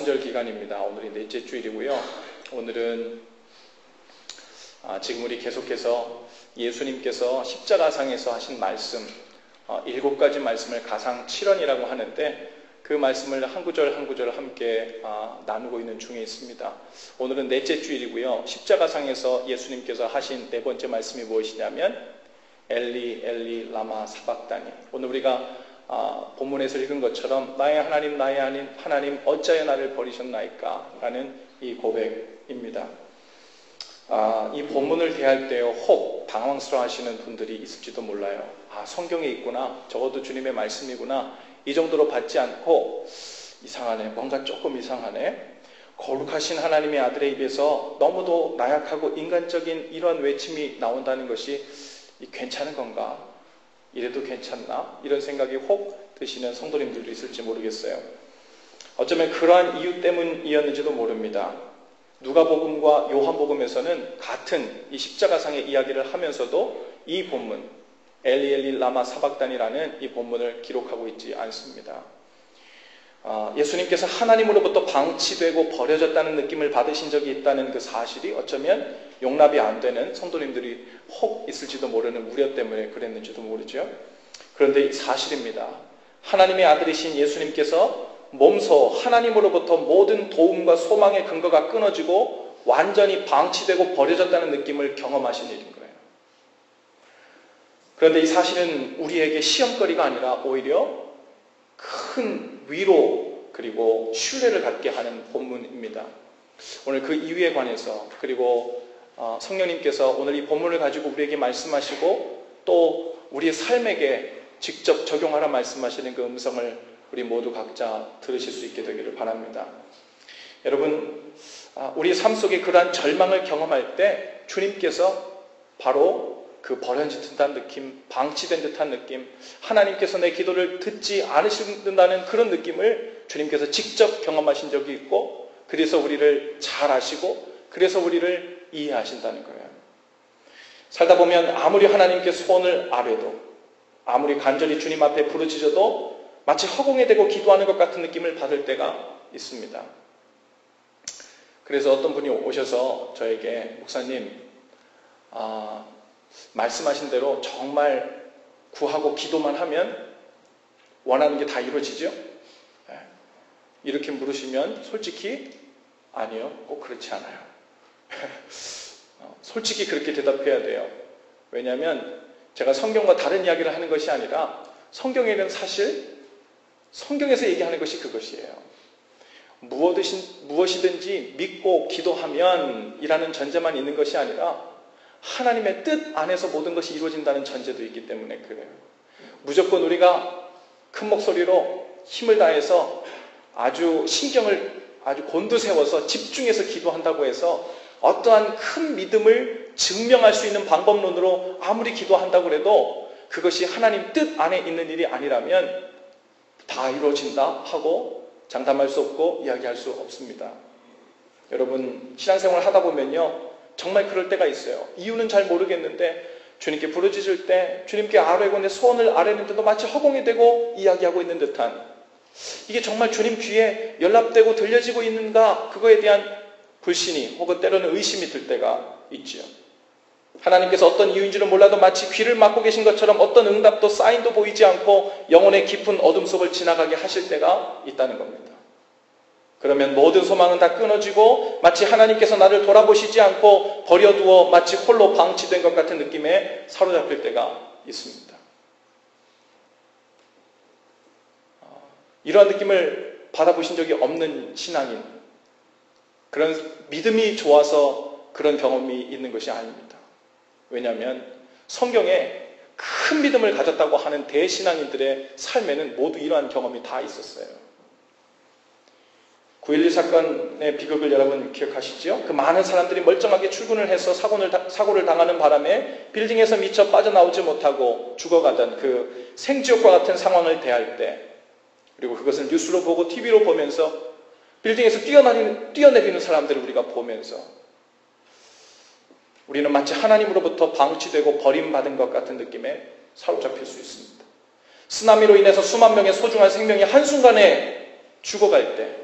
성전절 기간입니다. 오늘이 넷째 주일이고요. 오늘은 지금 우리 계속해서 예수님께서 십자가상에서 하신 말씀 7가지 말씀을 가상 7언이라고 하는데 그 말씀을 한 구절 한 구절 함께 나누고 있는 중에 있습니다. 오늘은 넷째 주일이고요. 십자가상에서 예수님께서 하신 네 번째 말씀이 무엇이냐면 엘리 엘리 라마 사박다니. 오늘 우리가 본문에서 읽은 것처럼 나의 하나님 나의 하나님 어찌하여 나를 버리셨나이까 라는 이 고백입니다. 이 본문을 대할 때 혹 당황스러워 하시는 분들이 있을지도 몰라요. 성경에 있구나, 적어도 주님의 말씀이구나, 이 정도로 받지 않고 이상하네, 뭔가 조금 이상하네, 거룩하신 하나님의 아들의 입에서 너무도 나약하고 인간적인 이런 외침이 나온다는 것이 괜찮은 건가? 이래도 괜찮나? 이런 생각이 혹 드시는 성도님들도 있을지 모르겠어요. 어쩌면 그러한 이유 때문이었는지도 모릅니다. 누가복음과 요한복음에서는 같은 이 십자가상의 이야기를 하면서도 이 본문 엘리 엘리 라마 사박단이라는 이 본문을 기록하고 있지 않습니다. 예수님께서 하나님으로부터 방치되고 버려졌다는 느낌을 받으신 적이 있다는 그 사실이 어쩌면 용납이 안 되는 성도님들이 혹 있을지도 모르는 우려 때문에 그랬는지도 모르죠. 그런데 이 사실입니다. 하나님의 아들이신 예수님께서 몸소 하나님으로부터 모든 도움과 소망의 근거가 끊어지고 완전히 방치되고 버려졌다는 느낌을 경험하신 일인 거예요. 그런데 이 사실은 우리에게 시험거리가 아니라 오히려 큰 위로 그리고 신뢰를 갖게 하는 본문입니다. 오늘 그 이유에 관해서 그리고 성령님께서 오늘 이 본문을 가지고 우리에게 말씀하시고 또 우리의 삶에게 직접 적용하라 말씀하시는 그 음성을 우리 모두 각자 들으실 수 있게 되기를 바랍니다. 여러분, 우리 삶 속에 그러한 절망을 경험할 때 주님께서 바로 그 버려진 듯한 느낌, 방치된 듯한 느낌, 하나님께서 내 기도를 듣지 않으신다는 그런 느낌을 주님께서 직접 경험하신 적이 있고, 그래서 우리를 잘 아시고 그래서 우리를 이해하신다는 거예요. 살다 보면 아무리 하나님께 소원을 아뢰도, 아무리 간절히 주님 앞에 부르짖어도 마치 허공에 대고 기도하는 것 같은 느낌을 받을 때가 있습니다. 그래서 어떤 분이 오셔서 저에게 목사님, 말씀하신 대로 정말 구하고 기도만 하면 원하는 게 다 이루어지죠? 이렇게 물으시면 솔직히 아니요, 꼭 그렇지 않아요. 솔직히 그렇게 대답해야 돼요. 왜냐하면 제가 성경과 다른 이야기를 하는 것이 아니라 성경에는 사실 성경에서 얘기하는 것이 그것이에요. 무엇이든지 믿고 기도하면 이라는 전제만 있는 것이 아니라 하나님의 뜻 안에서 모든 것이 이루어진다는 전제도 있기 때문에 그래요. 무조건 우리가 큰 목소리로 힘을 다해서 아주 신경을 아주 곤두세워서 집중해서 기도한다고 해서 어떠한 큰 믿음을 증명할 수 있는 방법론으로 아무리 기도한다고 해도 그것이 하나님 뜻 안에 있는 일이 아니라면 다 이루어진다 하고 장담할 수 없고 이야기할 수 없습니다. 여러분, 신앙생활을 하다 보면요, 정말 그럴 때가 있어요. 이유는 잘 모르겠는데 주님께 부르짖을 때 주님께 아뢰고 내 소원을 아뢰는데도 마치 허공에 대고 이야기하고 있는 듯한, 이게 정말 주님 귀에 연락되고 들려지고 있는가, 그거에 대한 불신이 혹은 때로는 의심이 들 때가 있지요. 하나님께서 어떤 이유인지는 몰라도 마치 귀를 막고 계신 것처럼 어떤 응답도 사인도 보이지 않고 영혼의 깊은 어둠 속을 지나가게 하실 때가 있다는 겁니다. 그러면 모든 소망은 다 끊어지고 마치 하나님께서 나를 돌아보시지 않고 버려두어 마치 홀로 방치된 것 같은 느낌에 사로잡힐 때가 있습니다. 이러한 느낌을 받아보신 적이 없는 신앙인, 그런 믿음이 좋아서 그런 경험이 있는 것이 아닙니다. 왜냐하면 성경에 큰 믿음을 가졌다고 하는 대신앙인들의 삶에는 모두 이러한 경험이 다 있었어요. 9.11 사건의 비극을 여러분 기억하시죠? 그 많은 사람들이 멀쩡하게 출근을 해서 사고를 당하는 바람에 빌딩에서 미처 빠져나오지 못하고 죽어가던 그 생지옥과 같은 상황을 대할 때, 그리고 그것을 뉴스로 보고 TV로 보면서 빌딩에서 뛰어내리는 사람들을 우리가 보면서 우리는 마치 하나님으로부터 방치되고 버림받은 것 같은 느낌에 사로잡힐 수 있습니다. 쓰나미로 인해서 수만 명의 소중한 생명이 한순간에 죽어갈 때,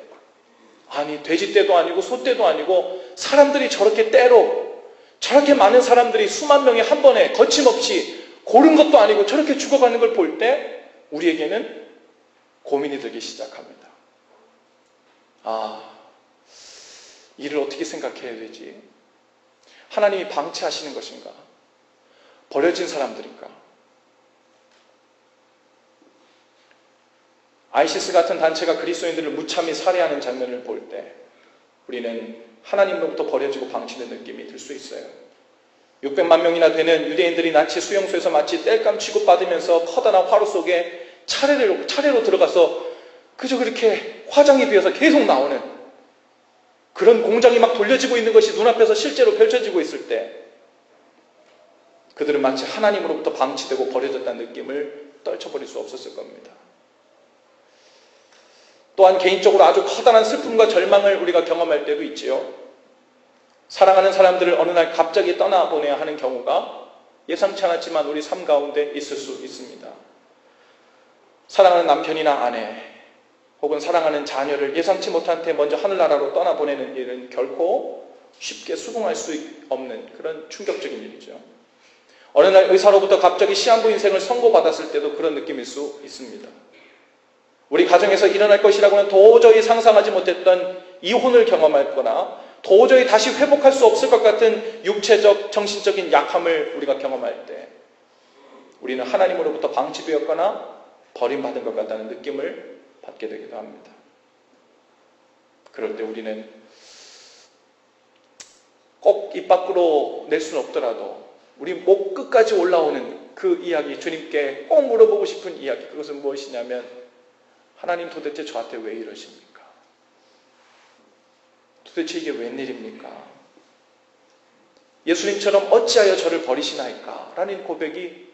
아니, 돼지떼도 아니고 소떼도 아니고 사람들이 저렇게 때로, 저렇게 많은 사람들이 수만 명이 한 번에 거침없이 고른 것도 아니고 저렇게 죽어가는 걸 볼 때 우리에게는 고민이 들기 시작합니다. 이를 어떻게 생각해야 되지? 하나님이 방치하시는 것인가? 버려진 사람들인가? 아이시스 같은 단체가 그리스도인들을 무참히 살해하는 장면을 볼 때 우리는 하나님으로부터 버려지고 방치된 느낌이 들 수 있어요. 600만 명이나 되는 유대인들이 나치 수용소에서 마치 땔감 취급받으면서 커다란 화로 속에 차례로 들어가서 그저 그렇게 화장이 비어서 계속 나오는 그런 공장이 막 돌려지고 있는 것이 눈앞에서 실제로 펼쳐지고 있을 때 그들은 마치 하나님으로부터 방치되고 버려졌다는 느낌을 떨쳐버릴 수 없었을 겁니다. 또한 개인적으로 아주 커다란 슬픔과 절망을 우리가 경험할 때도 있지요. 사랑하는 사람들을 어느 날 갑자기 떠나보내야 하는 경우가 예상치 않았지만 우리 삶 가운데 있을 수 있습니다. 사랑하는 남편이나 아내 혹은 사랑하는 자녀를 예상치 못한 때 먼저 하늘나라로 떠나보내는 일은 결코 쉽게 수긍할 수 없는 그런 충격적인 일이죠. 어느 날 의사로부터 갑자기 시한부 인생을 선고받았을 때도 그런 느낌일 수 있습니다. 우리 가정에서 일어날 것이라고는 도저히 상상하지 못했던 이혼을 경험했거나 도저히 다시 회복할 수 없을 것 같은 육체적, 정신적인 약함을 우리가 경험할 때 우리는 하나님으로부터 방치되었거나 버림받은 것 같다는 느낌을 받게 되기도 합니다. 그럴 때 우리는 꼭 입 밖으로 낼 수는 없더라도 우리 목 끝까지 올라오는 그 이야기, 주님께 꼭 물어보고 싶은 이야기, 그것은 무엇이냐면 하나님 도대체 저한테 왜 이러십니까? 도대체 이게 웬일입니까? 예수님처럼 어찌하여 저를 버리시나이까? 라는 고백이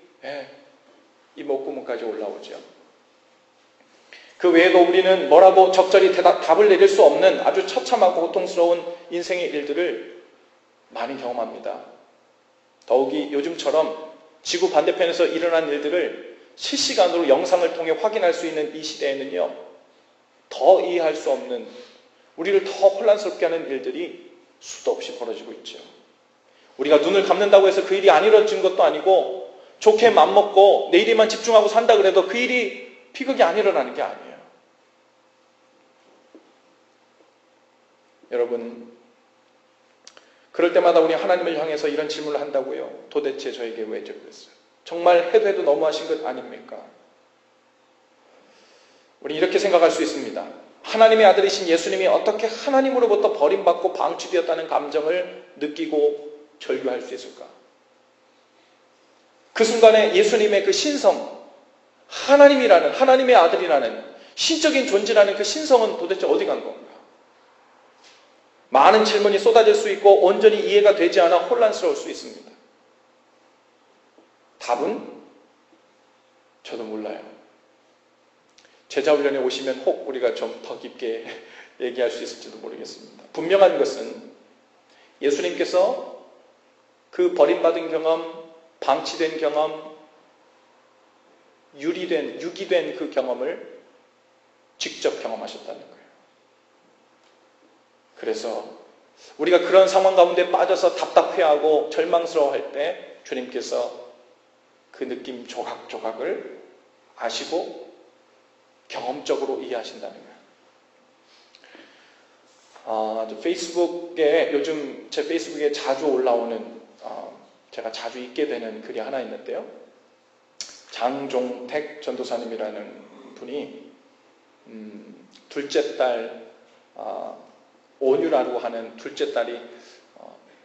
이 목구멍까지 올라오죠. 그 외에도 우리는 뭐라고 적절히 답을 내릴 수 없는 아주 처참하고 고통스러운 인생의 일들을 많이 경험합니다. 더욱이 요즘처럼 지구 반대편에서 일어난 일들을 실시간으로 영상을 통해 확인할 수 있는 이 시대에는요, 더 이해할 수 없는, 우리를 더 혼란스럽게 하는 일들이 수도 없이 벌어지고 있죠. 우리가 눈을 감는다고 해서 그 일이 안 이루어진 것도 아니고, 좋게 맘먹고 내일에만 집중하고 산다 그래도 그 일이 비극이 안 일어나는 게 아니에요. 여러분, 그럴 때마다 우리 하나님을 향해서 이런 질문을 한다고요. 도대체 저에게 왜 저랬어요? 정말 해도 너무하신 것 아닙니까? 우리 이렇게 생각할 수 있습니다. 하나님의 아들이신 예수님이 어떻게 하나님으로부터 버림받고 방치되었다는 감정을 느끼고 절규할 수 있을까? 그 순간에 예수님의 그 신성, 하나님이라는, 하나님의 아들이라는 신적인 존재라는 그 신성은 도대체 어디 간 건가? 많은 질문이 쏟아질 수 있고 온전히 이해가 되지 않아 혼란스러울 수 있습니다. 답은 저도 몰라요. 제자훈련에 오시면 혹 우리가 좀 더 깊게 얘기할 수 있을지도 모르겠습니다. 분명한 것은 예수님께서 그 버림받은 경험, 방치된 경험, 유기된 그 경험을 직접 경험하셨다는 거예요. 그래서 우리가 그런 상황 가운데 빠져서 답답해하고 절망스러워할 때 주님께서 그 느낌 조각조각을 아시고 경험적으로 이해하신다는 거예요. 페이스북에 요즘 제 페이스북에 자주 올라오는 제가 자주 읽게 되는 글이 하나 있는데요. 장종택 전도사님이라는 분이 둘째 딸 온유라고 하는 둘째 딸이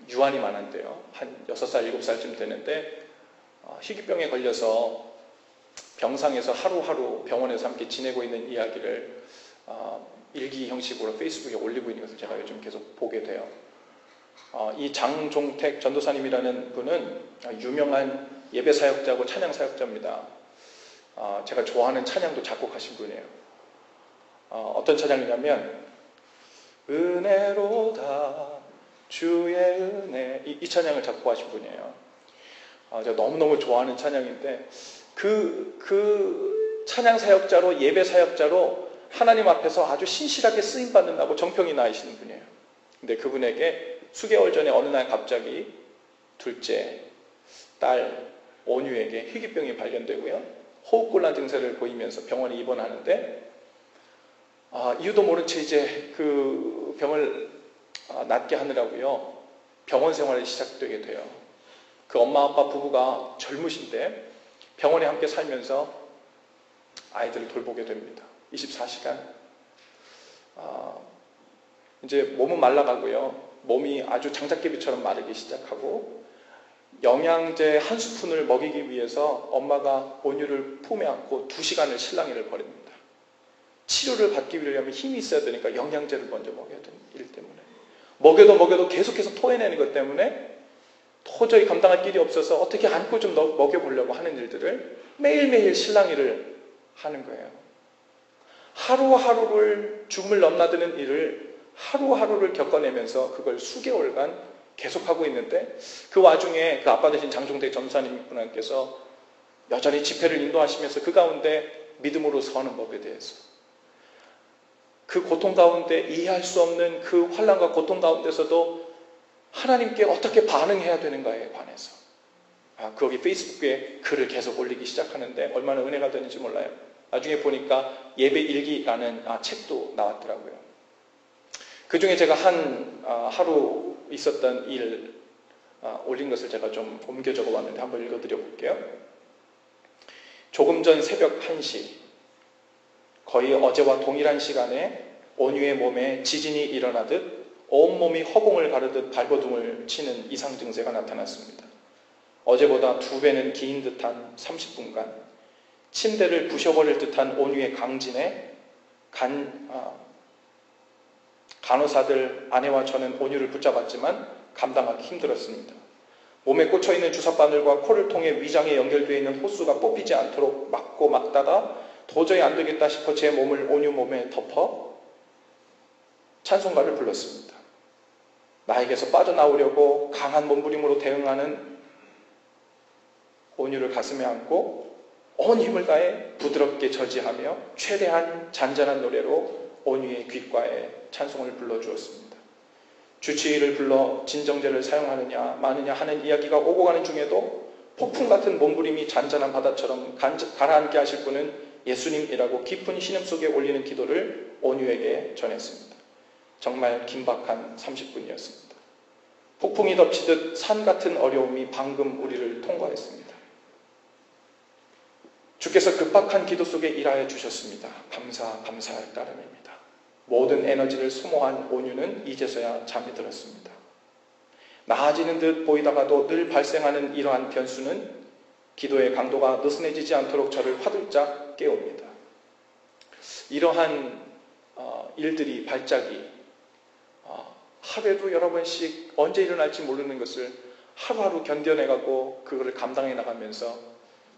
유한이 많은데요. 한 6살, 7살쯤 되는데 희귀병에 걸려서 병상에서 하루하루 병원에서 함께 지내고 있는 이야기를 일기 형식으로 페이스북에 올리고 있는 것을 제가 요즘 계속 보게 돼요. 이 장종택 전도사님이라는 분은 유명한 예배사역자고 찬양사역자입니다. 제가 좋아하는 찬양도 작곡하신 분이에요. 어떤 찬양이냐면 은혜로다 주의 은혜, 이 찬양을 작곡하신 분이에요. 제가 너무너무 좋아하는 찬양인데 그 찬양 사역자로, 예배 사역자로 하나님 앞에서 아주 신실하게 쓰임받는다고 정평이 나이시는 분이에요. 근데 그분에게 수개월 전에 어느 날 갑자기 둘째 딸 온유에게 희귀병이 발견되고요. 호흡곤란 증세를 보이면서 병원에 입원하는데 이유도 모른 채 이제 그 병을 낫게 하느라고요. 병원 생활이 시작되게 돼요. 그 엄마 아빠 부부가 젊으신데 병원에 함께 살면서 아이들을 돌보게 됩니다. 24시간. 이제 몸은 말라가고요. 몸이 아주 장작개비처럼 마르기 시작하고 영양제 한 스푼을 먹이기 위해서 엄마가 온유를 품에 안고 2시간을 실랑이를 벌입니다. 치료를 받기 위하면 힘이 있어야 되니까 영양제를 먼저 먹여야 되는 일 때문에 먹여도 계속해서 토해내는 것 때문에 도저히 감당할 길이 없어서 어떻게 안고 좀 먹여보려고 하는 일들을 매일매일 실랑이를 하는 거예요. 하루하루를 죽음을 넘나드는 일을 하루하루를 겪어내면서 그걸 수개월간 계속하고 있는데 그 와중에 그 아빠 되신 장종대 전사님께서 여전히 집회를 인도하시면서 그 가운데 믿음으로 서는 법에 대해서 그 고통 가운데 이해할 수 없는 그 환난과 고통 가운데서도 하나님께 어떻게 반응해야 되는가에 관해서 거기 페이스북에 글을 계속 올리기 시작하는데 얼마나 은혜가 되는지 몰라요. 나중에 보니까 예배 일기라는 책도 나왔더라고요. 그 중에 제가 하루 있었던 일 올린 것을 제가 좀 옮겨 적어봤는데 한번 읽어드려 볼게요. 조금 전 새벽 1시 거의 어제와 동일한 시간에 온유의 몸에 지진이 일어나듯 온몸이 허공을 가르듯 발버둥을 치는 이상 증세가 나타났습니다. 어제보다 2배는 긴 듯한 30분간 침대를 부셔버릴 듯한 온유의 강진에 간호사들 아내와 저는 온유를 붙잡았지만 감당하기 힘들었습니다. 몸에 꽂혀있는 주사바늘과 코를 통해 위장에 연결되어 있는 호수가 뽑히지 않도록 막다가 도저히 안 되겠다 싶어 제 몸을 온유 몸에 덮어 찬송가를 불렀습니다. 나에게서 빠져나오려고 강한 몸부림으로 대응하는 온유를 가슴에 안고 온 힘을 다해 부드럽게 저지하며 최대한 잔잔한 노래로 온유의 귓가에 찬송을 불러주었습니다. 주치의를 불러 진정제를 사용하느냐 마느냐 하는 이야기가 오고 가는 중에도 폭풍 같은 몸부림이 잔잔한 바다처럼 가라앉게 하실 분은 예수님이라고 깊은 신음 속에 올리는 기도를 온유에게 전했습니다. 정말 긴박한 30분이었습니다. 폭풍이 덮치듯 산 같은 어려움이 방금 우리를 통과했습니다. 주께서 급박한 기도 속에 일하여 주셨습니다. 감사할 따름입니다. 모든 에너지를 소모한 온유는 이제서야 잠이 들었습니다. 나아지는 듯 보이다가도 늘 발생하는 이러한 변수는 기도의 강도가 느슨해지지 않도록 저를 화들짝 깨웁니다. 이러한 일들이 발작이 하루에도 여러 번씩 언제 일어날지 모르는 것을 하루하루 견뎌내가고 그거를 감당해 나가면서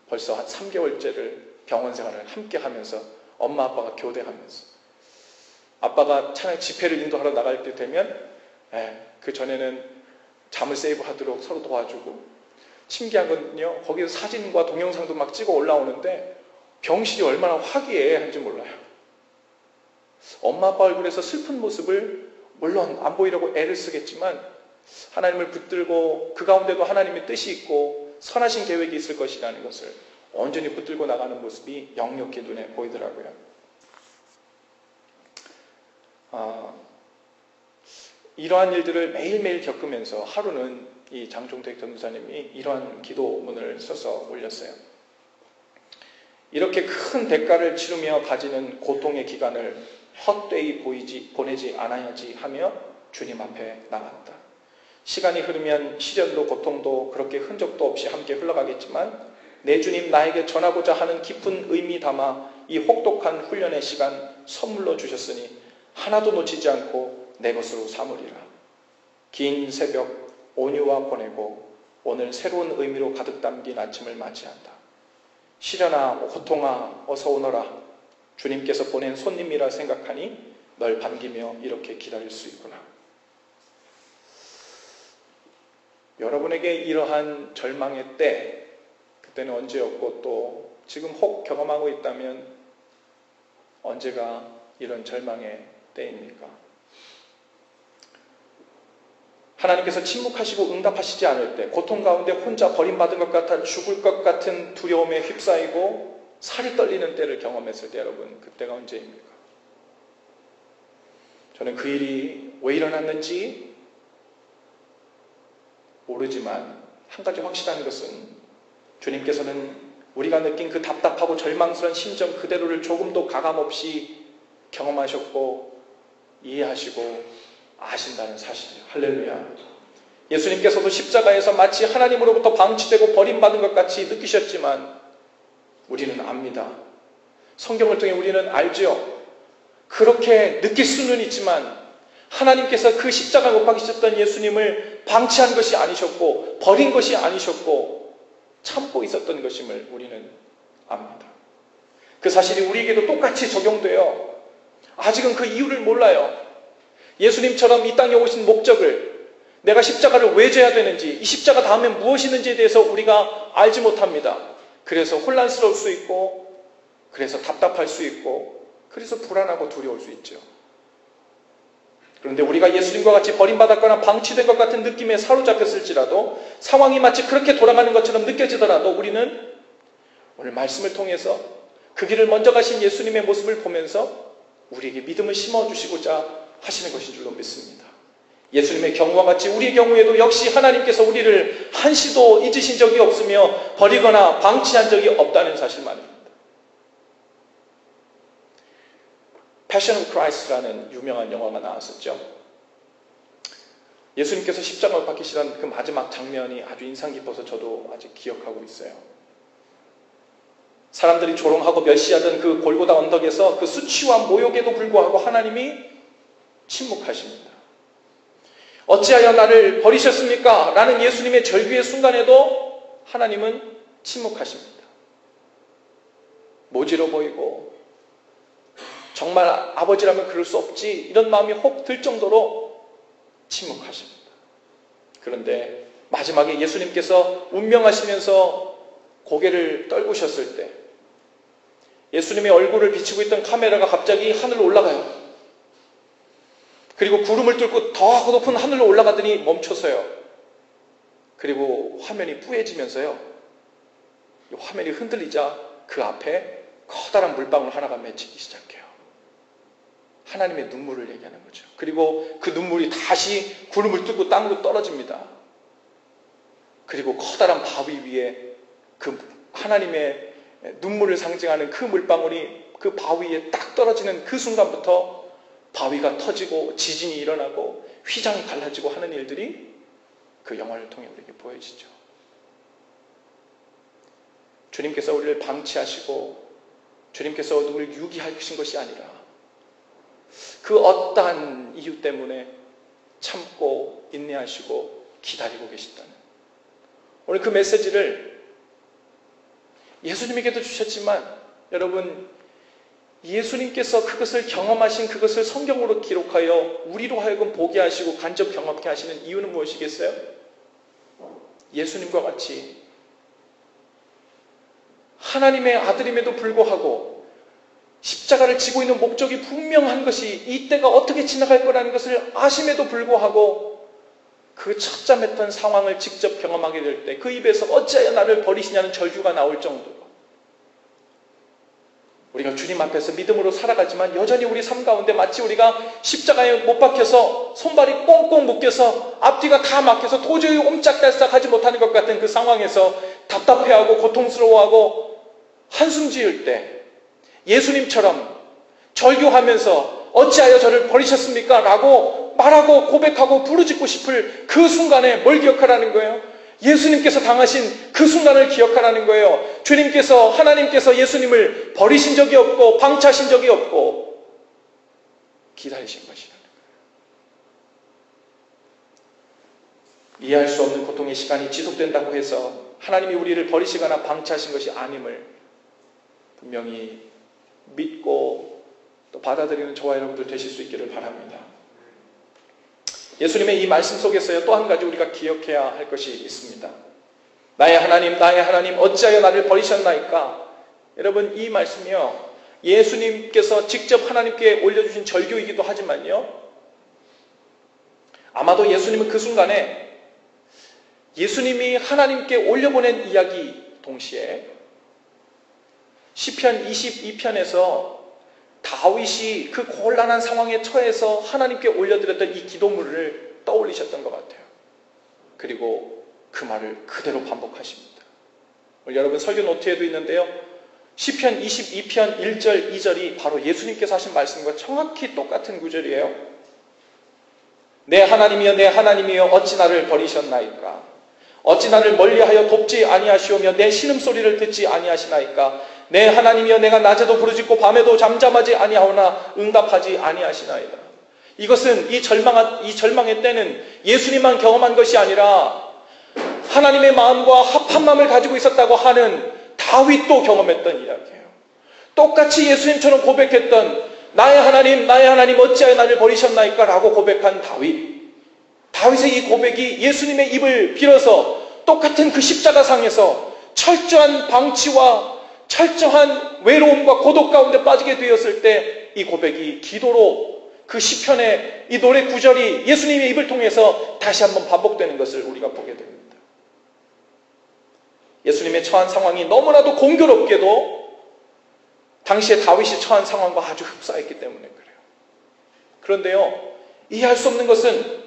벌써 한 3개월째를 병원 생활을 함께 하면서 엄마 아빠가 교대하면서 아빠가 차라리 집회를 인도하러 나갈 때 되면 그 전에는 잠을 세이브하도록 서로 도와주고 신기한 건요 거기서 사진과 동영상도 막 찍어 올라오는데 병실이 얼마나 화기애애한지 몰라요. 엄마 아빠 얼굴에서 슬픈 모습을 물론 안 보이려고 애를 쓰겠지만 하나님을 붙들고 그 가운데도 하나님의 뜻이 있고 선하신 계획이 있을 것이라는 것을 온전히 붙들고 나가는 모습이 역력히 눈에 보이더라고요. 이러한 일들을 매일매일 겪으면서 하루는 이 장종택 전도사님이 이러한 기도문을 써서 올렸어요. 이렇게 큰 대가를 치르며 가지는 고통의 기간을 헛되이 보내지 않아야지 하며 주님 앞에 나갔다. 시간이 흐르면 시련도 고통도 그렇게 흔적도 없이 함께 흘러가겠지만 내 주님 나에게 전하고자 하는 깊은 의미 담아 이 혹독한 훈련의 시간 선물로 주셨으니 하나도 놓치지 않고 내 것으로 삼으리라. 긴 새벽 온유와 보내고 오늘 새로운 의미로 가득 담긴 아침을 맞이한다. 시련아 고통아 어서 오너라. 주님께서 보낸 손님이라 생각하니 널 반기며 이렇게 기다릴 수 있구나. 여러분에게 이러한 절망의 때, 그때는 언제였고 또 지금 혹 경험하고 있다면 언제가 이런 절망의 때입니까? 하나님께서 침묵하시고 응답하시지 않을 때, 고통 가운데 혼자 버림받은 것 같아 죽을 것 같은 두려움에 휩싸이고 살이 떨리는 때를 경험했을 때, 여러분, 그때가 언제입니까? 저는 그 일이 왜 일어났는지 모르지만 한 가지 확실한 것은 주님께서는 우리가 느낀 그 답답하고 절망스러운 심정 그대로를 조금도 가감없이 경험하셨고 이해하시고 아신다는 사실이에요. 할렐루야. 예수님께서도 십자가에서 마치 하나님으로부터 방치되고 버림받은 것 같이 느끼셨지만 우리는 압니다. 성경을 통해 우리는 알죠. 그렇게 느낄 수는 있지만 하나님께서 그 십자가 못 박히셨던 예수님을 방치한 것이 아니셨고 버린 것이 아니셨고 참고 있었던 것임을 우리는 압니다. 그 사실이 우리에게도 똑같이 적용돼요. 아직은 그 이유를 몰라요. 예수님처럼 이 땅에 오신 목적을, 내가 십자가를 왜 져야 되는지, 이 십자가 다음엔 무엇이 있는지에 대해서 우리가 알지 못합니다. 그래서 혼란스러울 수 있고, 그래서 답답할 수 있고, 그래서 불안하고 두려울 수 있죠. 그런데 우리가 예수님과 같이 버림받았거나 방치된 것 같은 느낌에 사로잡혔을지라도, 상황이 마치 그렇게 돌아가는 것처럼 느껴지더라도 우리는 오늘 말씀을 통해서 그 길을 먼저 가신 예수님의 모습을 보면서 우리에게 믿음을 심어주시고자 하시는 것인 줄로 믿습니다. 예수님의 경우와 같이 우리의 경우에도 역시 하나님께서 우리를 한시도 잊으신 적이 없으며 버리거나 방치한 적이 없다는 사실만입니다. Passion of Christ라는 유명한 영화가 나왔었죠. 예수님께서 십자가를 박히시던 그 마지막 장면이 아주 인상 깊어서 저도 아직 기억하고 있어요. 사람들이 조롱하고 멸시하던 그 골고다 언덕에서 그 수치와 모욕에도 불구하고 하나님이 침묵하십니다. 어찌하여 나를 버리셨습니까? 라는 예수님의 절규의 순간에도 하나님은 침묵하십니다. 모지로 보이고 정말 아버지라면 그럴 수 없지 이런 마음이 혹 들 정도로 침묵하십니다. 그런데 마지막에 예수님께서 운명하시면서 고개를 떨구셨을 때 예수님의 얼굴을 비추고 있던 카메라가 갑자기 하늘로 올라가요. 그리고 구름을 뚫고 더 높은 하늘로 올라가더니 멈춰서요. 그리고 화면이 뿌얘지면서요. 화면이 흔들리자 그 앞에 커다란 물방울 하나가 맺히기 시작해요. 하나님의 눈물을 얘기하는 거죠. 그리고 그 눈물이 다시 구름을 뚫고 땅으로 떨어집니다. 그리고 커다란 바위 위에 그 하나님의 눈물을 상징하는 그 물방울이 그 바위에 딱 떨어지는 그 순간부터 바위가 터지고 지진이 일어나고 휘장이 갈라지고 하는 일들이 그 영화를 통해 우리에게 보여지죠. 주님께서 우리를 방치하시고 주님께서 우리를 유기하신 것이 아니라 그 어떠한 이유 때문에 참고 인내하시고 기다리고 계시다는 오늘 그 메시지를 예수님에게도 주셨지만 여러분 예수님께서 그것을 경험하신 그것을 성경으로 기록하여 우리로 하여금 보게 하시고 간접 경험케 하시는 이유는 무엇이겠어요? 예수님과 같이 하나님의 아들임에도 불구하고 십자가를 지고 있는 목적이 분명한 것이 이때가 어떻게 지나갈 거라는 것을 아심에도 불구하고 그 찾잠했던 상황을 직접 경험하게 될 때 그 입에서 어찌하여 나를 버리시냐는 절규가 나올 정도로 우리가 주님 앞에서 믿음으로 살아가지만 여전히 우리 삶 가운데 마치 우리가 십자가에 못 박혀서 손발이 꽁꽁 묶여서 앞뒤가 다 막혀서 도저히 옴짝달싹 하지 못하는 것 같은 그 상황에서 답답해하고 고통스러워하고 한숨 지을 때 예수님처럼 절규하면서 어찌하여 저를 버리셨습니까? 라고 말하고 고백하고 부르짖고 싶을 그 순간에 뭘 기억하라는 거예요? 예수님께서 당하신 그 순간을 기억하라는 거예요. 주님께서 하나님께서 예수님을 버리신 적이 없고 방치하신 적이 없고 기다리신 것이라는 거예요. 이해할 수 없는 고통의 시간이 지속된다고 해서 하나님이 우리를 버리시거나 방치하신 것이 아님을 분명히 믿고 또 받아들이는 저와 여러분들 되실 수 있기를 바랍니다. 예수님의 이 말씀 속에서요 또 한 가지 우리가 기억해야 할 것이 있습니다. 나의 하나님 어찌하여 나를 버리셨나이까? 여러분 이 말씀이요 예수님께서 직접 하나님께 올려주신 절교이기도 하지만요, 아마도 예수님은 그 순간에 예수님이 하나님께 올려보낸 이야기 동시에 시편 22편에서 다윗이 그 곤란한 상황에 처해서 하나님께 올려드렸던 이 기도물을 떠올리셨던 것 같아요. 그리고 그 말을 그대로 반복하십니다. 여러분 설교 노트에도 있는데요, 시편 22편 1절 2절이 바로 예수님께서 하신 말씀과 정확히 똑같은 구절이에요. 내 하나님이여 내 하나님이여 어찌 나를 버리셨나이까. 어찌 나를 멀리하여 돕지 아니하시오며 내 신음소리를 듣지 아니하시나이까. 내 하나님이여 내가 낮에도 부르짖고 밤에도 잠잠하지 아니하오나 응답하지 아니하시나이다. 이것은 이 절망의 때는 예수님만 경험한 것이 아니라 하나님의 마음과 합한 마음을 가지고 있었다고 하는 다윗도 경험했던 이야기예요. 똑같이 예수님처럼 고백했던 나의 하나님 어찌하여 나를 버리셨나이까 라고 고백한 다윗의 이 고백이 예수님의 입을 빌어서 똑같은 그 십자가상에서 철저한 방치와 철저한 외로움과 고독 가운데 빠지게 되었을 때 이 고백이 기도로 그 시편의 이 노래 구절이 예수님의 입을 통해서 다시 한번 반복되는 것을 우리가 보게 됩니다. 예수님의 처한 상황이 너무나도 공교롭게도 당시에 다윗이 처한 상황과 아주 흡사했기 때문에 그래요. 그런데요, 이해할 수 없는 것은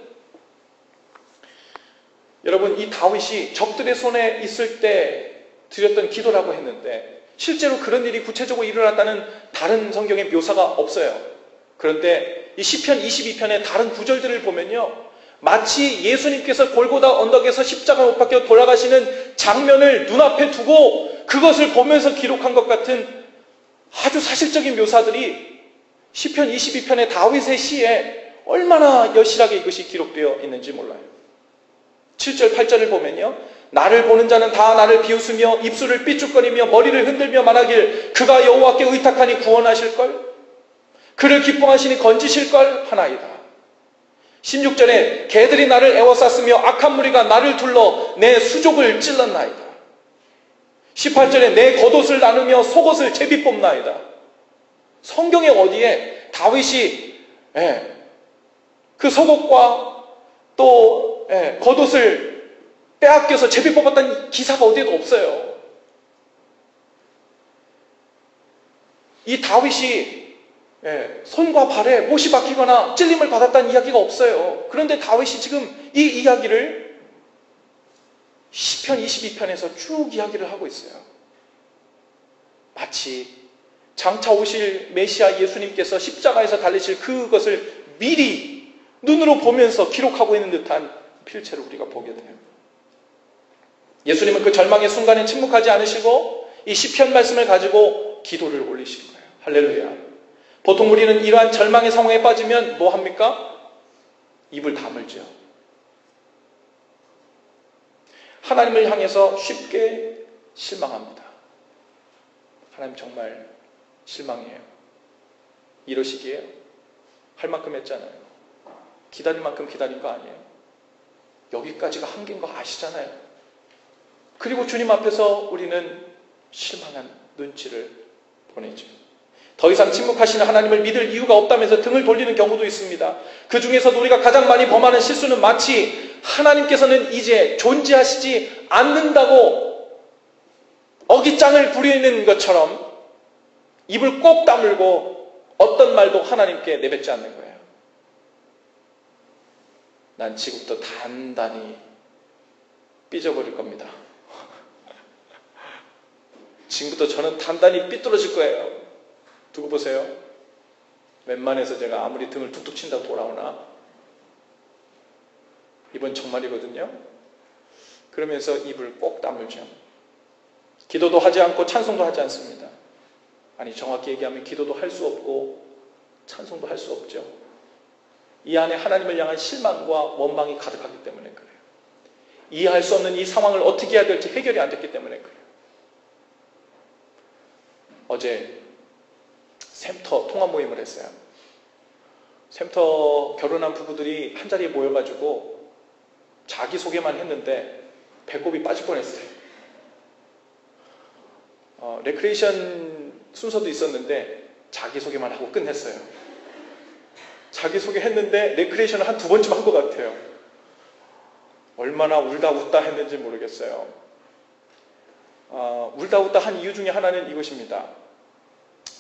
여러분, 이 다윗이 적들의 손에 있을 때 드렸던 기도라고 했는데 실제로 그런 일이 구체적으로 일어났다는 다른 성경의 묘사가 없어요. 그런데 이 시편 22편의 다른 구절들을 보면요, 마치 예수님께서 골고다 언덕에서 십자가 못 박혀 돌아가시는 장면을 눈앞에 두고 그것을 보면서 기록한 것 같은 아주 사실적인 묘사들이 시편 22편의 다윗의 시에 얼마나 여실하게 이것이 기록되어 있는지 몰라요. 7절 8절을 보면요, 나를 보는 자는 다 나를 비웃으며 입술을 삐죽거리며 머리를 흔들며 말하길 그가 여호와께 의탁하니 구원하실걸, 그를 기뻐하시니 건지실걸 하나이다. 16절에 개들이 나를 애워쌌으며 악한 무리가 나를 둘러 내 수족을 찔렀나이다. 18절에 내 겉옷을 나누며 속옷을 제비 뽑나이다. 성경에 어디에 다윗이 그 속옷과 또 겉옷을 빼앗겨서 제비 뽑았다는 기사가 어디에도 없어요. 이 다윗이 손과 발에 못이 박히거나 찔림을 받았다는 이야기가 없어요. 그런데 다윗이 지금 이 이야기를 시편 22편에서 쭉 이야기를 하고 있어요. 마치 장차 오실 메시아 예수님께서 십자가에서 달리실 그것을 미리 눈으로 보면서 기록하고 있는 듯한 필체를 우리가 보게 돼요. 예수님은 그 절망의 순간에 침묵하지 않으시고 이 시편 말씀을 가지고 기도를 올리신 거예요. 할렐루야. 보통 우리는 이러한 절망의 상황에 빠지면 뭐 합니까? 입을 다물죠. 하나님을 향해서 쉽게 실망합니다. 하나님 정말 실망이에요. 이러시기에요? 할 만큼 했잖아요. 기다릴 만큼 기다린 거 아니에요? 여기까지가 한계인 거 아시잖아요. 그리고 주님 앞에서 우리는 실망한 눈치를 보내죠. 더 이상 침묵하시는 하나님을 믿을 이유가 없다면서 등을 돌리는 경우도 있습니다. 그 중에서도 우리가 가장 많이 범하는 실수는 마치 하나님께서는 이제 존재하시지 않는다고 어깃장을 부리는 것처럼 입을 꼭 다물고 어떤 말도 하나님께 내뱉지 않는 거예요. 난 지금부터 단단히 삐져버릴 겁니다. 지금부터 저는 단단히 삐뚤어질 거예요. 두고 보세요. 웬만해서 제가 아무리 등을 툭툭 친다고 돌아오나? 이번 정말이거든요. 그러면서 입을 꼭 다물죠. 기도도 하지 않고 찬송도 하지 않습니다. 아니, 정확히 얘기하면 기도도 할 수 없고 찬송도 할 수 없죠. 이 안에 하나님을 향한 실망과 원망이 가득하기 때문에 그래요. 이해할 수 없는 이 상황을 어떻게 해야 될지 해결이 안 됐기 때문에 그래요. 어제 샘터 통화 모임을 했어요. 샘터 결혼한 부부들이 한자리에 모여가지고 자기소개만 했는데 배꼽이 빠질 뻔했어요. 레크레이션 순서도 있었는데 자기소개만 하고 끝냈어요. 자기소개 했는데 레크레이션을 한 2번쯤 한 것 같아요. 얼마나 울다 웃다 했는지 모르겠어요. 울다 웃다 한 이유 중에 하나는 이것입니다.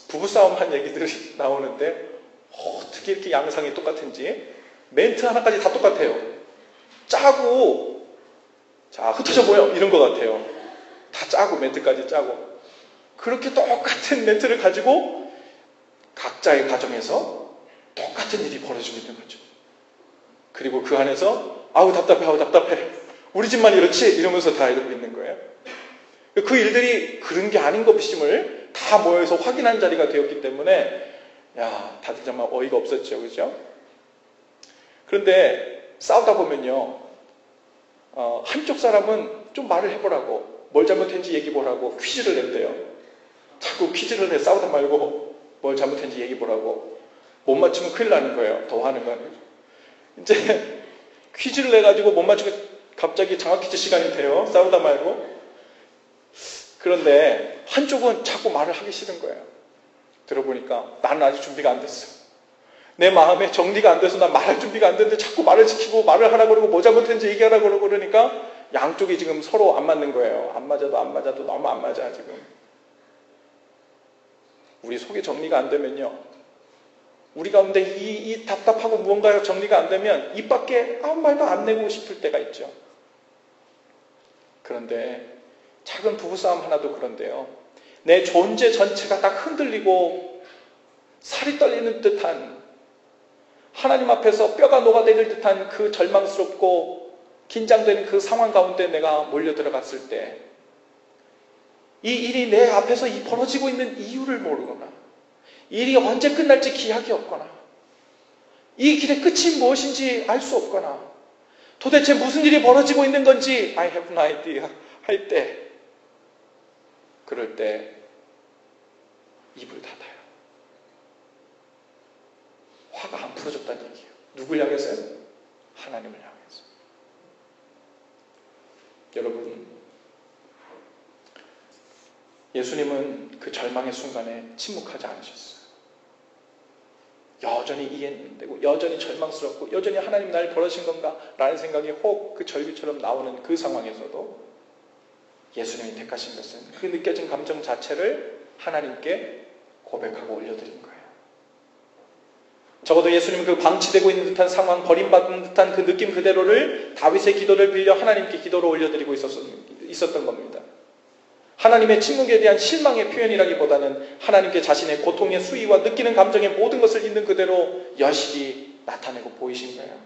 부부싸움 한 얘기들이 나오는데 어떻게 이렇게 양상이 똑같은지 멘트 하나까지 다 똑같아요. 짜고 자 흩어져 보여 이런 것 같아요. 다 짜고 멘트까지 짜고 그렇게 똑같은 멘트를 가지고 각자의 가정에서 똑같은 일이 벌어지고 있는 거죠. 그리고 그 안에서 아우 답답해 우리 집만 이렇지 이러면서 다 이러고 있는 거예요. 그 일들이 그런 게 아닌 것임을 다 모여서 확인한 자리가 되었기 때문에 야 다들 정말 어이가 없었죠. 그죠? 그런데 싸우다 보면요 한쪽 사람은 좀 말을 해보라고 뭘 잘못했는지 얘기해보라고 퀴즈를 낸대요. 자꾸 퀴즈를 내 싸우다 말고 뭘 잘못했는지 얘기해보라고 못 맞추면 큰일 나는 거예요. 더 하는 거는 이제 퀴즈를 내가지고 못 맞추면 갑자기 장학 퀴즈 시간이 돼요. 싸우다 말고. 그런데 한쪽은 자꾸 말을 하기 싫은 거예요. 들어보니까 나는 아직 준비가 안 됐어. 내 마음에 정리가 안 돼서 난 말할 준비가 안 됐는데 자꾸 말을 지키고 말을 하라고 그러고 뭐 잘못했는지 얘기하라고 그러고 그러니까 양쪽이 지금 서로 안 맞는 거예요. 안 맞아도 너무 안 맞아 지금. 우리 속이 정리가 안 되면요. 우리 가운데 이 답답하고 무언가 정리가 안 되면 입 밖에 아무 말도 안 내고 싶을 때가 있죠. 그런데 작은 부부싸움 하나도 그런데요. 내 존재 전체가 딱 흔들리고 살이 떨리는 듯한 하나님 앞에서 뼈가 녹아내릴 듯한 그 절망스럽고 긴장되는 그 상황 가운데 내가 몰려 들어갔을 때 이 일이 내 앞에서 벌어지고 있는 이유를 모르거나 일이 언제 끝날지 기약이 없거나 이 길의 끝이 무엇인지 알 수 없거나 도대체 무슨 일이 벌어지고 있는 건지 I have no idea 할 때 그럴 때 입을 닫아요. 화가 안 풀어졌다는 얘기예요. 누굴 향해서요? 하나님을 향해서. 여러분 예수님은 그 절망의 순간에 침묵하지 않으셨어요. 여전히 이해되고 여전히 절망스럽고 여전히 하나님 날 버리신 건가? 라는 생각이 혹 그 절규처럼 나오는 그 상황에서도 예수님이 택하신 것은 그 느껴진 감정 자체를 하나님께 고백하고 올려드린 거예요. 적어도 예수님은 그 방치되고 있는 듯한 상황, 버림받은 듯한 그 느낌 그대로를 다윗의 기도를 빌려 하나님께 기도로 올려드리고 있었던 겁니다. 하나님의 침묵에 대한 실망의 표현이라기보다는 하나님께 자신의 고통의 수위와 느끼는 감정의 모든 것을 있는 그대로 여실히 나타내고 보이신 거예요.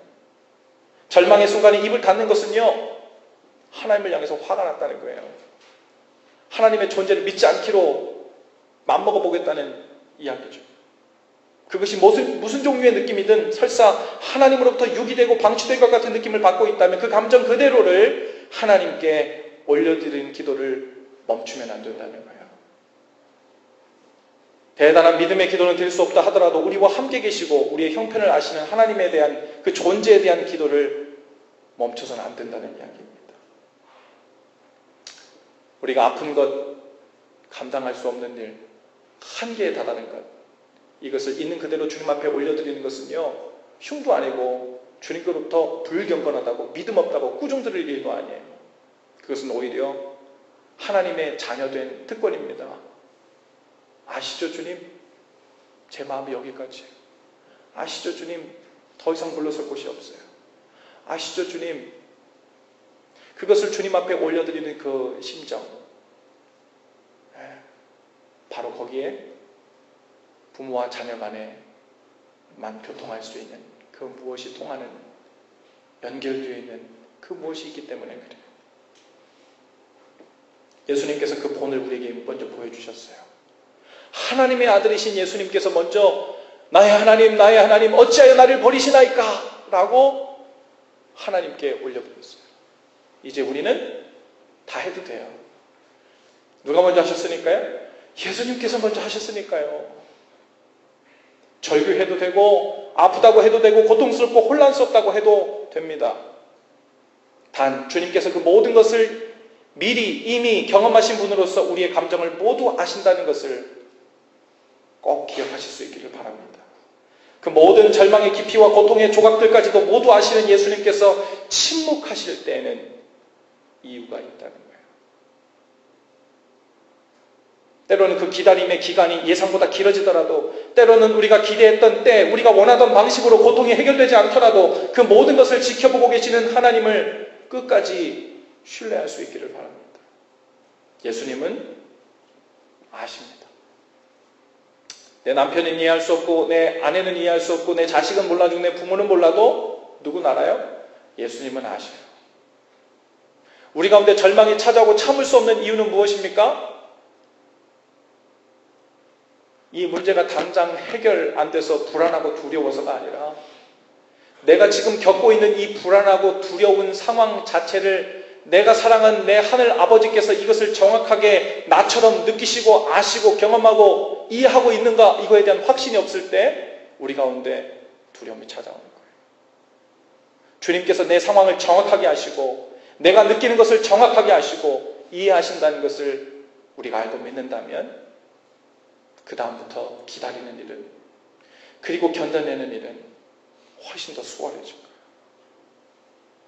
절망의 순간에 입을 닫는 것은요, 하나님을 향해서 화가 났다는 거예요. 하나님의 존재를 믿지 않기로 맘먹어 보겠다는 이야기죠. 그것이 무슨 종류의 느낌이든 설사 하나님으로부터 유기되고 방치된 것 같은 느낌을 받고 있다면 그 감정 그대로를 하나님께 올려드리는 기도를 멈추면 안 된다는 거예요. 대단한 믿음의 기도는 될 수 없다 하더라도 우리와 함께 계시고 우리의 형편을 아시는 하나님에 대한 그 존재에 대한 기도를 멈춰서는 안 된다는 이야기입니다. 우리가 아픈 것, 감당할 수 없는 일, 한계에 달하는 것, 이것을 있는 그대로 주님 앞에 올려드리는 것은요, 흉도 아니고 주님께로부터 불경건하다고 믿음 없다고 꾸중들을 일도 아니에요. 그것은 오히려 하나님의 자녀된 특권입니다. 아시죠 주님? 제 마음이 여기까지. 아시죠 주님? 더 이상 물러설 곳이 없어요. 아시죠 주님? 그것을 주님 앞에 올려드리는 그 심정, 바로 거기에 부모와 자녀 간에만 교통할 수 있는 그 무엇이 통하는, 연결되어 있는 그 무엇이 있기 때문에 그래요. 예수님께서 그 본을 우리에게 먼저 보여주셨어요. 하나님의 아들이신 예수님께서 먼저 나의 하나님 어찌하여 나를 버리시나이까? 라고 하나님께 올려드렸어요. 이제 우리는 다 해도 돼요. 누가 먼저 하셨으니까요? 예수님께서 먼저 하셨으니까요. 절규해도 되고 아프다고 해도 되고 고통스럽고 혼란스럽다고 해도 됩니다. 단 주님께서 그 모든 것을 미리 이미 경험하신 분으로서 우리의 감정을 모두 아신다는 것을 꼭 기억하실 수 있기를 바랍니다. 그 모든 절망의 깊이와 고통의 조각들까지도 모두 아시는 예수님께서 침묵하실 때에는 이유가 있다는 거예요. 때로는 그 기다림의 기간이 예상보다 길어지더라도, 때로는 우리가 기대했던 때, 우리가 원하던 방식으로 고통이 해결되지 않더라도 그 모든 것을 지켜보고 계시는 하나님을 끝까지 신뢰할 수 있기를 바랍니다. 예수님은 아십니다. 내 남편은 이해할 수 없고, 내 아내는 이해할 수 없고, 내 자식은 몰라주고, 내 부모는 몰라도 누군 알아요? 예수님은 아셔요. 우리 가운데 절망이 찾아오고 참을 수 없는 이유는 무엇입니까? 이 문제가 당장 해결 안 돼서 불안하고 두려워서가 아니라, 내가 지금 겪고 있는 이 불안하고 두려운 상황 자체를 내가 사랑한 내 하늘 아버지께서 이것을 정확하게 나처럼 느끼시고 아시고 경험하고 이해하고 있는가, 이거에 대한 확신이 없을 때 우리 가운데 두려움이 찾아오는 거예요. 주님께서 내 상황을 정확하게 아시고 내가 느끼는 것을 정확하게 아시고 이해하신다는 것을 우리가 알고 믿는다면, 그 다음부터 기다리는 일은, 그리고 견뎌내는 일은 훨씬 더 수월해질 거예요.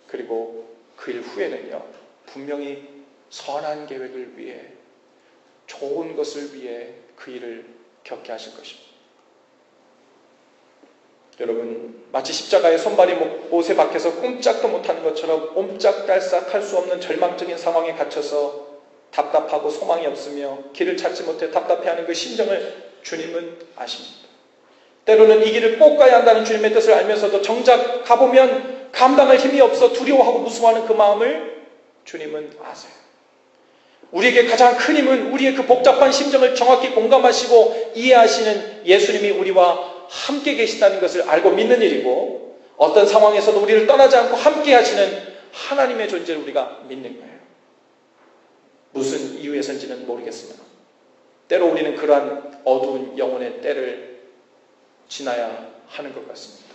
그리고 그 일 후에는요, 분명히 선한 계획을 위해, 좋은 것을 위해 그 일을 겪게 하실 것입니다. 여러분, 마치 십자가의 손발이 못에 박혀서 꼼짝도 못하는 것처럼 옴짝달싹 할 수 없는 절망적인 상황에 갇혀서 답답하고 소망이 없으며 길을 찾지 못해 답답해하는 그 심정을 주님은 아십니다. 때로는 이 길을 꼭 가야 한다는 주님의 뜻을 알면서도 정작 가보면 감당할 힘이 없어 두려워하고 무서워하는 그 마음을 주님은 아세요. 우리에게 가장 큰 힘은 우리의 그 복잡한 심정을 정확히 공감하시고 이해하시는 예수님이 우리와 함께 계시다는 것을 알고 믿는 일이고, 어떤 상황에서도 우리를 떠나지 않고 함께 하시는 하나님의 존재를 우리가 믿는 거예요. 무슨 이유에서인지는 모르겠으나 때로 우리는 그러한 어두운 영혼의 때를 지나야 하는 것 같습니다.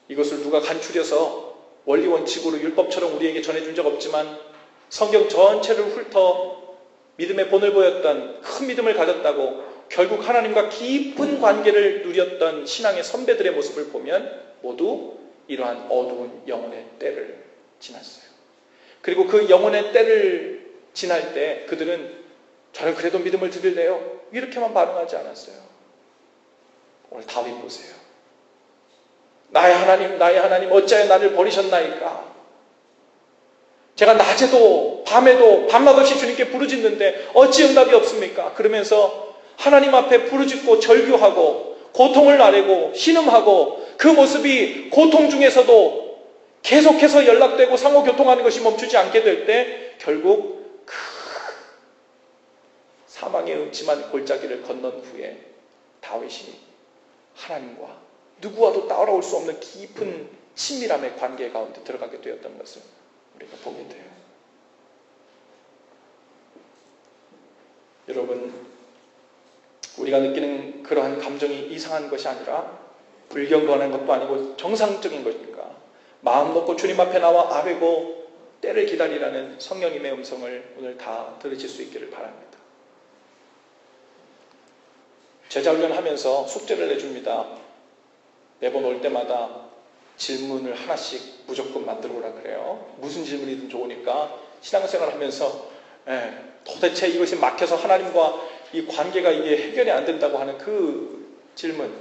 이것을 누가 간추려서 원리원칙으로 율법처럼 우리에게 전해준 적 없지만, 성경 전체를 훑어 믿음의 본을 보였던, 큰 믿음을 가졌다고 결국 하나님과 깊은 관계를 누렸던 신앙의 선배들의 모습을 보면 모두 이러한 어두운 영혼의 때를 지났어요. 그리고 그 영혼의 때를 지날 때 그들은 저는 그래도 믿음을 드릴래요, 이렇게만 반응하지 않았어요. 오늘 다윗 보세요. 나의 하나님 어찌하여 나를 버리셨나이까. 제가 낮에도 밤에도 밤낮 없이 주님께 부르짖는데 어찌 응답이 없습니까? 그러면서 하나님 앞에 부르짖고 절규하고 고통을 아뢰고 신음하고, 그 모습이 고통 중에서도 계속해서 연락되고 상호교통하는 것이 멈추지 않게 될 때 결국 그 사망의 음침한 골짜기를 건넌 후에 다윗이 하나님과 누구와도 따라올 수 없는 깊은 친밀함의 관계 가운데 들어가게 되었던 것을 우리가 보게 돼요. 여러분, 우리가 느끼는 그러한 감정이 이상한 것이 아니라 불경건한 것도 아니고 정상적인 것이니까 마음 놓고 주님 앞에 나와 아뢰고 때를 기다리라는 성령님의 음성을 오늘 다 들으실 수 있기를 바랍니다. 제자훈련하면서 숙제를 내줍니다. 매번 올 때마다 질문을 하나씩 무조건 만들어 오라 그래요. 무슨 질문이든 좋으니까 신앙생활 하면서 도대체 이것이 막혀서 하나님과 이 관계가 이게 해결이 안 된다고 하는 그 질문.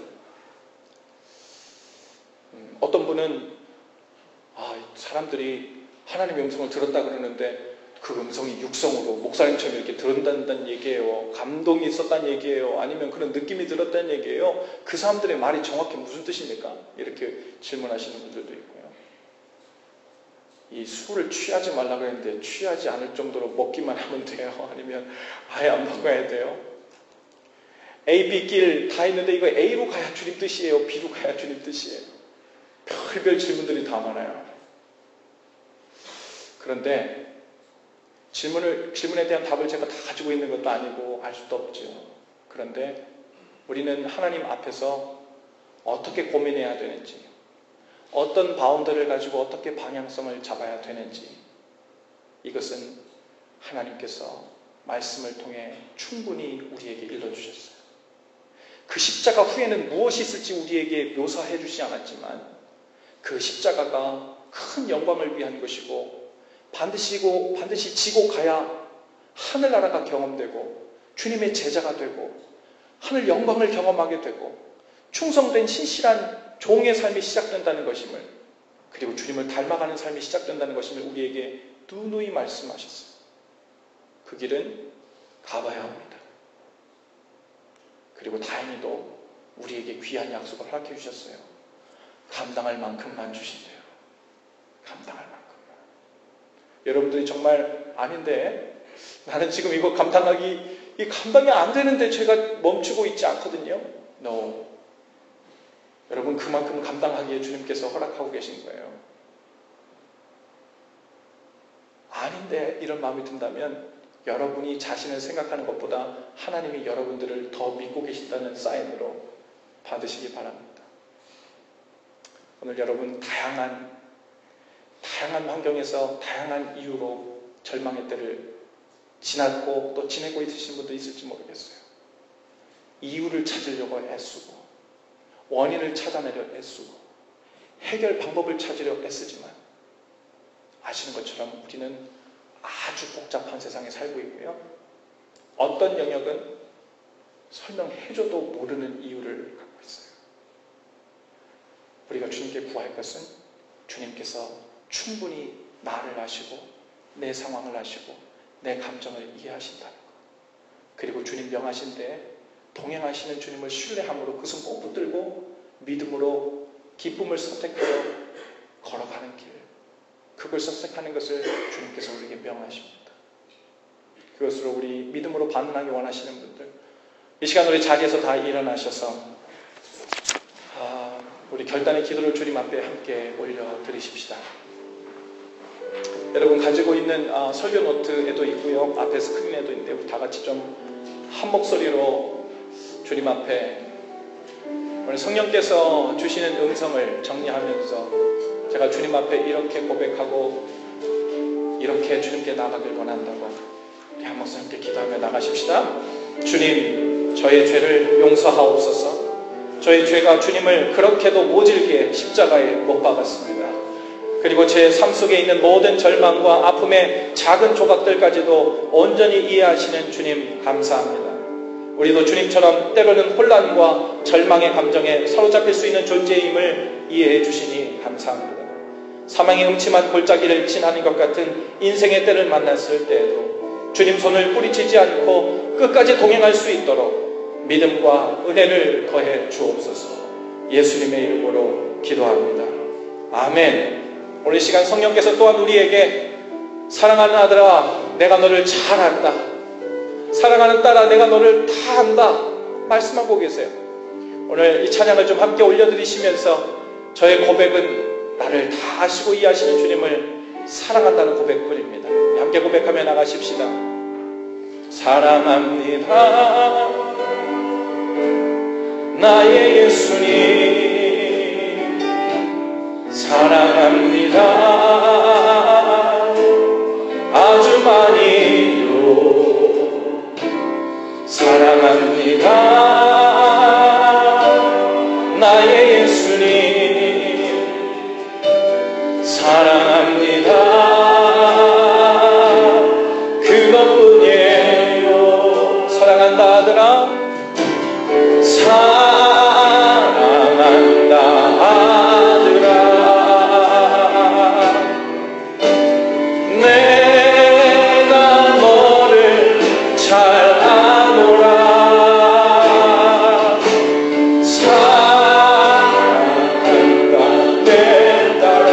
어떤 분은 사람들이 하나님의 음성을 들었다 그러는데 그 음성이 육성으로 목사님처럼 이렇게 들었다는 얘기예요, 감동이 있었다는 얘기예요, 아니면 그런 느낌이 들었다는 얘기예요, 그 사람들의 말이 정확히 무슨 뜻입니까? 이렇게 질문하시는 분들도 있고요. 이 술을 취하지 말라고 했는데 취하지 않을 정도로 먹기만 하면 돼요? 아니면 아예 안 먹어야 돼요? A, B 길 다 있는데 이거 A로 가야 주님 뜻이에요, B로 가야 주님 뜻이에요? 별별 질문들이 다 많아요. 그런데 질문에 대한 답을 제가 다 가지고 있는 것도 아니고 알 수도 없죠. 그런데 우리는 하나님 앞에서 어떻게 고민해야 되는지, 어떤 바운더를 가지고 어떻게 방향성을 잡아야 되는지, 이것은 하나님께서 말씀을 통해 충분히 우리에게 일러주셨어요. 그 십자가 후에는 무엇이 있을지 우리에게 묘사해 주지 않았지만 그 십자가가 큰 영광을 위한 것이고 반드시 지고 가야 하늘나라가 경험되고 주님의 제자가 되고 하늘 영광을 경험하게 되고 충성된 신실한 종의 삶이 시작된다는 것임을, 그리고 주님을 닮아가는 삶이 시작된다는 것임을 우리에게 누누이 말씀하셨어요. 그 길은 가봐야 합니다. 그리고 다행히도 우리에게 귀한 약속을 허락해 주셨어요. 감당할 만큼만 주신대요. 감당할 만큼만. 여러분들이 정말 아닌데 나는 지금 이거 감당이 안 되는데 제가 멈추고 있지 않거든요. No. 여러분 그만큼 감당하기에 주님께서 허락하고 계신 거예요. 아닌데 이런 마음이 든다면 여러분이 자신을 생각하는 것보다 하나님이 여러분들을 더 믿고 계신다는 사인으로 받으시기 바랍니다. 오늘 여러분 다양한 환경에서 다양한 이유로 절망의 때를 지났고 또 지내고 있으신 분도 있을지 모르겠어요. 이유를 찾으려고 애쓰고 원인을 찾아내려 애쓰고 해결 방법을 찾으려 애쓰지만 아시는 것처럼 우리는 아주 복잡한 세상에 살고 있고요. 어떤 영역은 설명해줘도 모르는 이유를 갖고 있어요. 우리가 주님께 구할 것은 주님께서 충분히 나를 아시고 내 상황을 아시고 내 감정을 이해하신다는 것, 그리고 주님 명하신 때 동행하시는 주님을 신뢰함으로 그 손 꼭 붙들고 믿음으로 기쁨을 선택하여 걸어가는 길, 그걸 선택하는 것을 주님께서 우리에게 명하십니다. 그것으로 우리 믿음으로 반응하기 원하시는 분들, 이 시간 우리 자리에서 다 일어나셔서 우리 결단의 기도를 주님 앞에 함께 올려드리십시다. 여러분 가지고 있는 설교 노트에도 있고요, 앞에 스크린에도 있는데 우리 다 같이 좀 한 목소리로 주님 앞에 오늘 성령께서 주시는 음성을 정리하면서 제가 주님 앞에 이렇게 고백하고 이렇게 주님께 나가길 원한다고 우리 한 목소리 함께 기도하며 나가십시다. 주님, 저의 죄를 용서하옵소서. 저의 죄가 주님을 그렇게도 모질게 십자가에 못 박았습니다. 그리고 제 삶 속에 있는 모든 절망과 아픔의 작은 조각들까지도 온전히 이해하시는 주님 감사합니다. 우리도 주님처럼 때로는 혼란과 절망의 감정에 사로잡힐 수 있는 존재임을 이해해 주시니 감사합니다. 사망의 음침한 골짜기를 지나는 것 같은 인생의 때를 만났을 때에도 주님 손을 뿌리치지 않고 끝까지 동행할 수 있도록 믿음과 은혜를 더해 주옵소서. 예수님의 이름으로 기도합니다. 아멘. 오늘 이 시간 성령께서 또한 우리에게 사랑하는 아들아 내가 너를 잘 안다, 사랑하는 딸아 내가 너를 다 안다 말씀하고 계세요. 오늘 이 찬양을 좀 함께 올려드리시면서 저의 고백은 나를 다 아시고 이해하시는 주님을 사랑한다는 고백뿐입니다. 함께 고백하며 나가십시다. 사랑합니다 나의 예수님, 사랑합니다 아주 많이요, 사랑합니다 나의 예수님, 사랑합니다 그것뿐이에요. 사랑한다 아들아, 사랑한다 아들아 내가 너를 잘 아노라, 사랑한다 내 딸아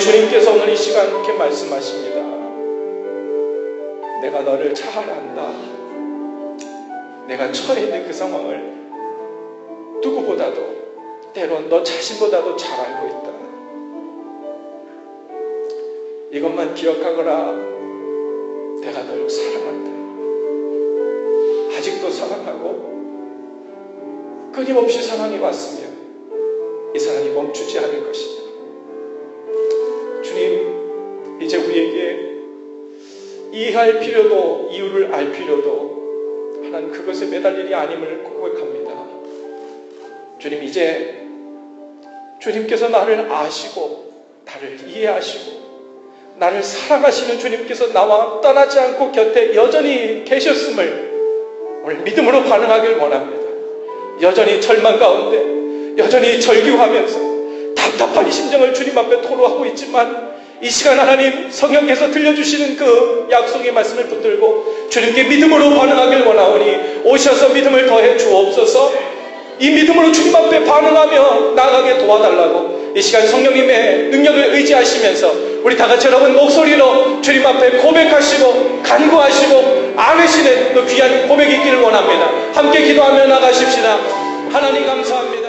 주님께서 오늘 이 시간 이렇게 말씀하십니다. 내가 너를 잘 안다. 내가 처해 있는 그 상황을 누구보다도, 때론 너 자신보다도 잘 알고 있다. 이것만 기억하거라. 내가 너를 사랑한다. 아직도 사랑하고 끊임없이 사랑이 왔으면 이 사랑이 멈추지 않을 것이다. 주님, 이제 우리에게 이해할 필요도, 이유를 알 필요도, 하나님 그것에 매달릴이 아님을 고백합니다. 주님, 이제 주님께서 나를 아시고 나를 이해하시고 나를 사랑하시는 주님께서 나와 떠나지 않고 곁에 여전히 계셨음을 오늘 믿음으로 반응하길 원합니다. 여전히 절망 가운데, 여전히 절규하면서 답답한 이 심정을 주님 앞에 토로하고 있지만, 이 시간 하나님 성령께서 들려주시는 그 약속의 말씀을 붙들고 주님께 믿음으로 반응하길 원하오니 오셔서 믿음을 더해 주옵소서. 이 믿음으로 주님 앞에 반응하며 나아가게 도와달라고 이 시간 성령님의 능력을 의지하시면서 우리 다같이 여러분 목소리로 주님 앞에 고백하시고 간구하시고 안으시는 그 귀한 고백이 있기를 원합니다. 함께 기도하며 나가십시다. 하나님 감사합니다.